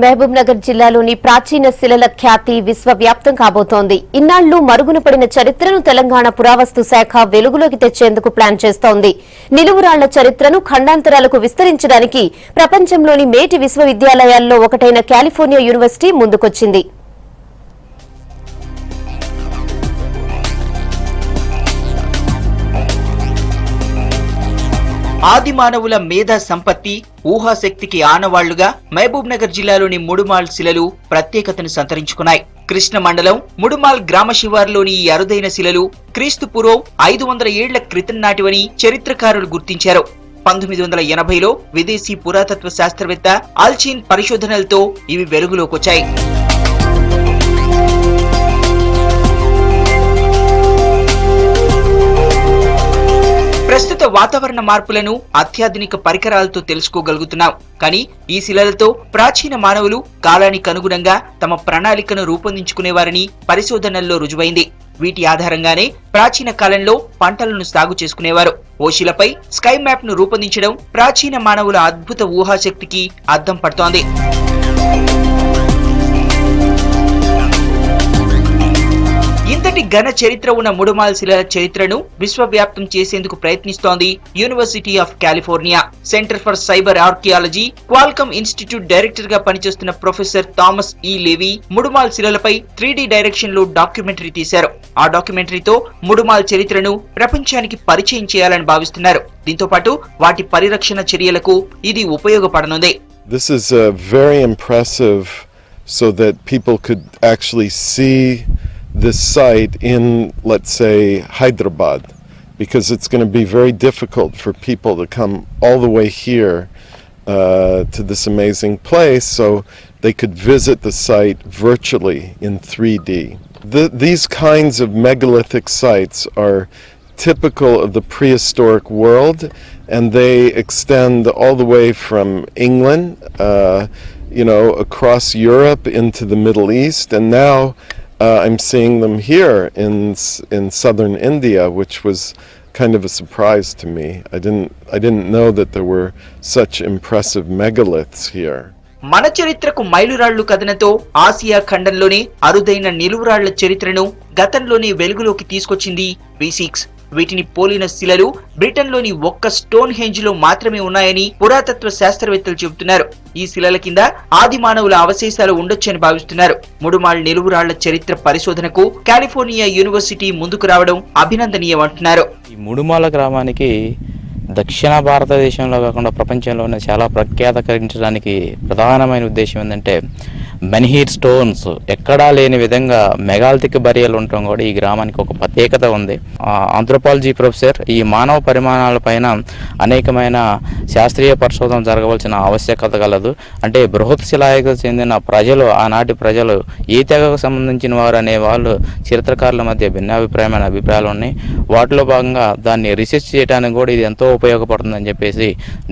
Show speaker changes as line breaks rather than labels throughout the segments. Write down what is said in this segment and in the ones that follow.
మహబూబ్ నగర్ జిల్లాలోని ప్రాచీన శిలల ఖ్యాతి విశ్వవ్యాప్తం కాబోతోంది. ఇన్నాళ్లు మరుగున పడిన చరిత్రను తెలంగాణ పురావస్తు శాఖ వెలుగులోకి తెచ్చేందుకు ప్లాన్ చేస్తోంది. నిలువురాళ్ల చరిత్రను ఖండాంతరాలకు విస్తరించడానికి ప్రపంచంలోని మేటి విశ్వవిద్యాలయాల్లో ఒకటైన కాలిఫోర్నియా యూనివర్సిటీ ముందుకొచ్చింది.
ఆది మానవుల మేధా సంపత్తి ఊహాశక్తికి ఆనవాళ్లుగా మహబూబ్ నగర్ జిల్లాలోని ముడుమాల్ శిలలు ప్రత్యేకతను సంతరించుకున్నాయి. కృష్ణ మండలం ముడుమాల్ గ్రామ శివారులోని ఈ అరుదైన శిలలు క్రీస్తు పూర్వం 500 ఏళ్ల క్రితం నాటివని చరిత్రకారులు గుర్తించారు. 1980లో విదేశీ పురాతత్వ శాస్త్రవేత్త అల్చిన్ పరిశోధనలతో ఇవి వెలుగులోకొచ్చాయి. ప్రస్తుత వాతావరణ మార్పులను అత్యాధునిక పరికరాలతో తెలుసుకోగలుగుతున్నాం. కానీ ఈ శిలలతో ప్రాచీన మానవులు కాలానికి అనుగుణంగా తమ ప్రణాళికను రూపొందించుకునేవారని పరిశోధనల్లో రుజువైంది. వీటి ఆధారంగానే ప్రాచీన కాలంలో పంటలను సాగు చేసుకునేవారు. ఓ శిలపై స్కై మ్యాప్ ను రూపొందించడం ప్రాచీన మానవుల అద్భుత ఊహాశక్తికి అద్దం పడుతోంది. ఇంతటి ఘన చరిత్ర ఉన్న ముడుమాల్ శిలల చరిత్రను విశ్వవ్యాప్తం చేసేందుకు ప్రయత్నిస్తోంది university of California. Centre for cyber archaeology Qualcomm institute director గా పనిచేస్తున్న ప్రొఫెసర్ థామస్ ఈ లేవి ముడుమాల్ శిలలపై 3D డైరెక్షన్ లో డాక్యుమెంటరీ తీశారు. ఆ డాక్యుమెంటరీతో ముడుమాల్ చరిత్రను ప్రపంచానికి పరిచయం చేయాలని భావిస్తున్నారు. దీంతో పాటు వాటి పరిరక్షణ చర్యలకు ఇది ఉపయోగపడనుంది.
This is very impressive so that people could actually see this site in, let's say, Hyderabad, because it's going to be very difficult for people to come all the way here to this amazing place, so they could visit the site virtually in 3D. These kinds of megalithic sites are typical of the prehistoric world, and they extend all the way from England, across Europe into the Middle East, and now I'm seeing them here in southern India, which was kind of a surprise to me. I didn't know that there were such impressive megaliths here.
మన చరిత్రకు మైలురాళ్లు కథనంతో Asia ఖండంలోనే అరుదైన నిలువురాళ్ల చరిత్రను గతంలోనే వెలుగులోకి తీసుకొచ్చింది V6. వీటిని పోలిన శిలలు బ్రిటన్లోని ఒక్క స్టోన్ హెంజ్ లో మాత్రమే ఉన్నాయని పురాతత్వ శాస్త్రవేత్తలు చెబుతున్నారు. ఈ శిలల కింద ఆది మానవుల అవశేషాలు ఉండొచ్చని భావిస్తున్నారు. ముడుమాల్ నిలువురాళ్ల చరిత్ర పరిశోధనకు కాలిఫోర్నియా యూనివర్సిటీ ముందుకు రావడం అభినందనీయమంటున్నారు.
ఈ ముడుమాల గ్రామానికి దక్షిణ భారతదేశంలో కాకుండా ప్రపంచంలోనే చాలా ప్రఖ్యాత కలిగించడానికి ప్రధానమైన ఉద్దేశం ఏంటంటే మెన్హీర్ స్టోన్స్ ఎక్కడా లేని విధంగా మెగాలిథిక్ బరియలు ఉండటం కూడా ఈ గ్రామానికి ఒక ప్రత్యేకత ఉంది. ఆంథ్రోపాలజీ ప్రొఫెసర్ ఈ మానవ పరిమాణాలపైన అనేకమైన శాస్త్రీయ పరిశోధన జరగవలసిన ఆవశ్యకత కలదు. అంటే బృహత్ శిలాయుగకు చెందిన ప్రజలు, ఆనాటి ప్రజలు ఏ తెగకు సంబంధించిన వారు అనే వాళ్ళు చరిత్రకారుల మధ్య భిన్నాభిప్రాయమైన అభిప్రాయాలు ఉన్నాయి. వాటిలో భాగంగా దాన్ని రీసెర్చ్ చేయడానికి కూడా ఇది ఎంతో ఉపయోగపడుతుందని చెప్పేసి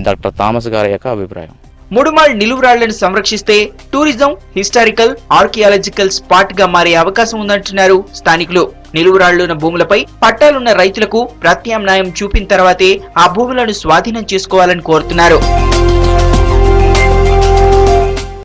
డాక్టర్ థామస్ గారి యొక్క అభిప్రాయం.
ముడుమాల్ నిలువురాళ్లను సంరక్షిస్తే టూరిజం, హిస్టారికల్, ఆర్కియాలజికల్ స్పాట్ గా మారే అవకాశం ఉందంటున్నారు స్థానికులు. నిలువురాళ్లున్న భూములపై పట్టాలున్న రైతులకు ప్రత్యామ్నాయం చూపిన తర్వాతే ఆ భూములను స్వాధీనం చేసుకోవాలని కోరుతున్నారు.